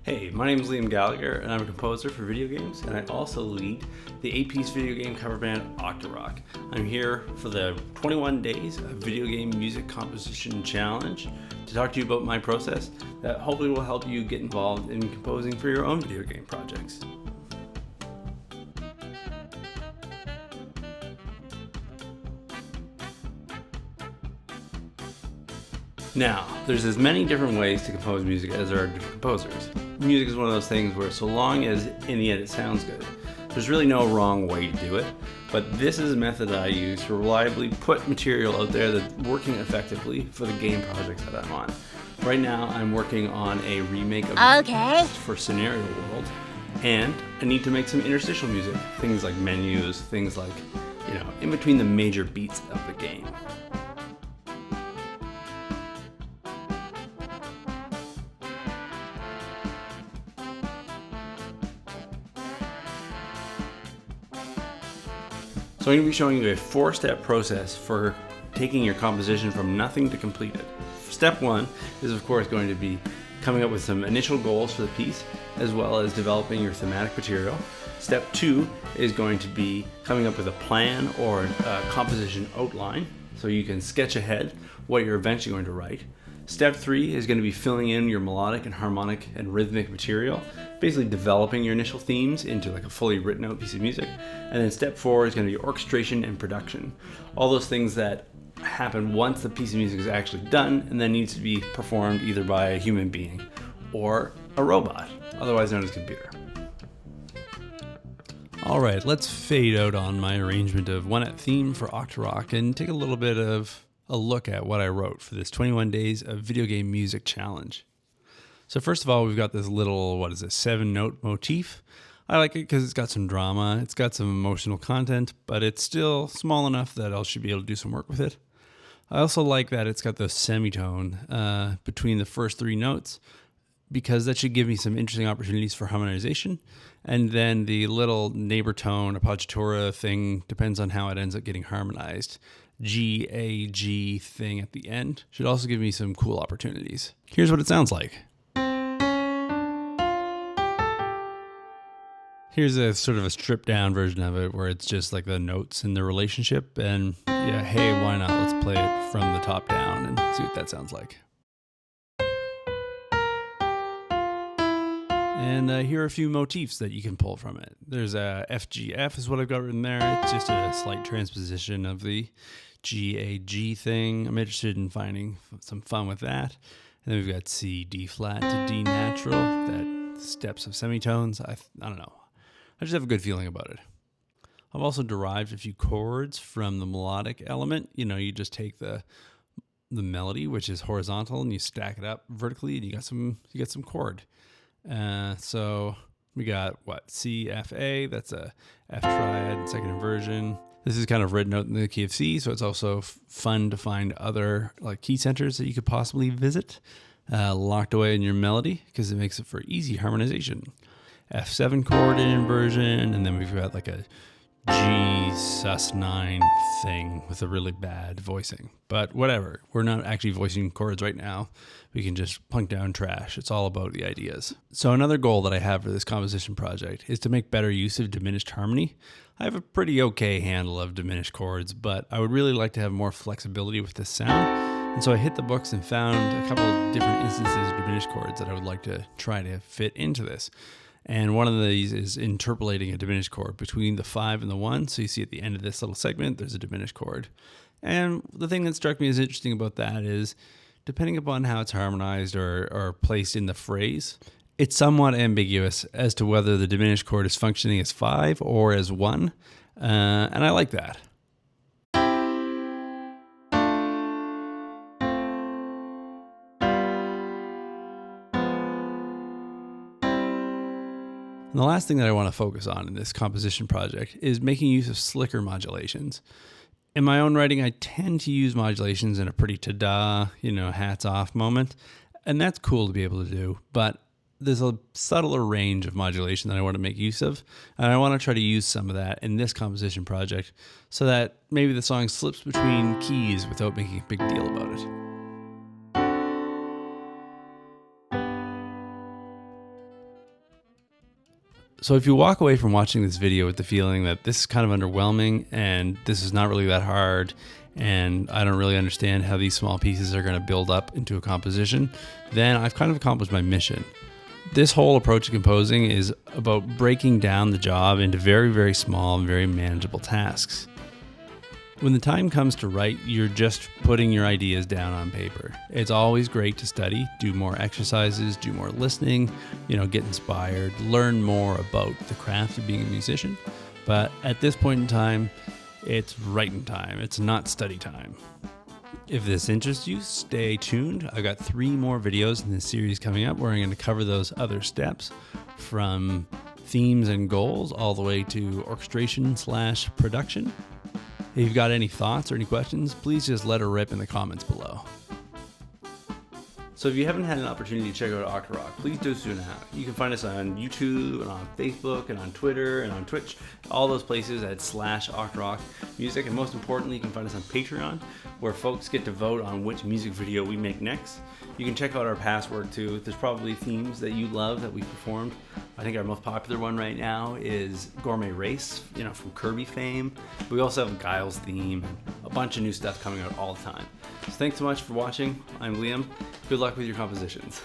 Hey, my name is Liam Gallagher, and I'm a composer for video games, and I also lead the 8-piece video game cover band Octorock. I'm here for the 21 Days of Video Game Music Composition Challenge to talk to you about my process that hopefully will help you get involved in composing for your own video game projects. Now, there's as many different ways to compose music as there are different composers. Music is one of those things where so long as in the end it sounds good, there's really no wrong way to do it, but this is a method that I use to reliably put material out there that's working effectively for the game projects that I'm on. Right now, I'm working on a remake of for Scenario World, and I need to make some interstitial music, things like menus, things like, in between the major beats of the game. So I'm going to be showing you a 4-step process for taking your composition from nothing to completed. Step 1 is of course going to be coming up with some initial goals for the piece, as well as developing your thematic material. Step 2 is going to be coming up with a plan or a composition outline, so you can sketch ahead what you're eventually going to write. Step 3 is going to be filling in your melodic and harmonic and rhythmic material, basically developing your initial themes into like a fully written out piece of music. And then step 4 is going to be orchestration and production. All those things that happen once the piece of music is actually done and then needs to be performed either by a human being or a robot, otherwise known as a computer. All right, let's fade out on my arrangement of one-at theme for Octorock and take a little bit of a look at what I wrote for this 21 Days of Video Game Music Challenge. So first of all, we've got this little, 7-note motif. I like it because it's got some drama, it's got some emotional content, but it's still small enough that I should be able to do some work with it. I also like that it's got the semitone between the first 3 notes, because that should give me some interesting opportunities for harmonization. And then the little neighbor tone, appoggiatura thing, depends on how it ends up getting harmonized. G, A, G thing at the end should also give me some cool opportunities. Here's what it sounds like. Here's a sort of a stripped down version of it where it's just like the notes and the relationship, and yeah, hey, why not? Let's play it from the top down and see what that sounds like. And here are a few motifs that you can pull from it. There's a FGF is what I've got written there. It's just a slight transposition of the GAG thing. I'm interested in finding some fun with that. And then we've got C, D flat to D natural, that steps of semitones. I don't know. I just have a good feeling about it. I've also derived a few chords from the melodic element. You just take the melody, which is horizontal, and you stack it up vertically, and you got some chord. So we got C, F, A, that's a F triad, second inversion. This is kind of written out in the key of C, so it's also fun to find other key centers that you could possibly visit locked away in your melody, because it makes it for easy harmonization. F7 chord in inversion, and then we've got like a G sus9 thing with a really bad voicing. But whatever, we're not actually voicing chords right now. We can just plunk down trash. It's all about the ideas. So another goal that I have for this composition project is to make better use of diminished harmony. I have a pretty okay handle of diminished chords, but I would really like to have more flexibility with this sound. And so I hit the books and found a couple of different instances of diminished chords that I would like to try to fit into this. And one of these is interpolating a diminished chord between the 5 and the 1. So you see at the end of this little segment, there's a diminished chord. And the thing that struck me as interesting about that is, depending upon how it's harmonized or placed in the phrase, it's somewhat ambiguous as to whether the diminished chord is functioning as 5 or as 1. And I like that. And the last thing that I want to focus on in this composition project is making use of slicker modulations. In my own writing, I tend to use modulations in a pretty ta-da, hats off moment. And that's cool to be able to do. But there's a subtler range of modulation that I want to make use of. And I want to try to use some of that in this composition project so that maybe the song slips between keys without making a big deal about it. So if you walk away from watching this video with the feeling that this is kind of underwhelming and this is not really that hard and I don't really understand how these small pieces are going to build up into a composition, then I've kind of accomplished my mission. This whole approach to composing is about breaking down the job into very, very small and very manageable tasks. When the time comes to write, you're just putting your ideas down on paper. It's always great to study, do more exercises, do more listening, get inspired, learn more about the craft of being a musician. But at this point in time, it's writing time. It's not study time. If this interests you, stay tuned. I've got 3 more videos in this series coming up where I'm going to cover those other steps from themes and goals all the way to orchestration/production. If you've got any thoughts or any questions, please just let her rip in the comments below. So if you haven't had an opportunity to check out Octarock, please do so now. You can find us on YouTube and on Facebook and on Twitter and on Twitch, all those places at /Octarock Music. And most importantly, you can find us on Patreon, where folks get to vote on which music video we make next. You can check out our past work too. There's probably themes that you love that we performed. I think our most popular one right now is Gourmet Race, from Kirby fame. We also have Guile's theme and a bunch of new stuff coming out all the time. So thanks so much for watching. I'm Liam. Good luck with your compositions.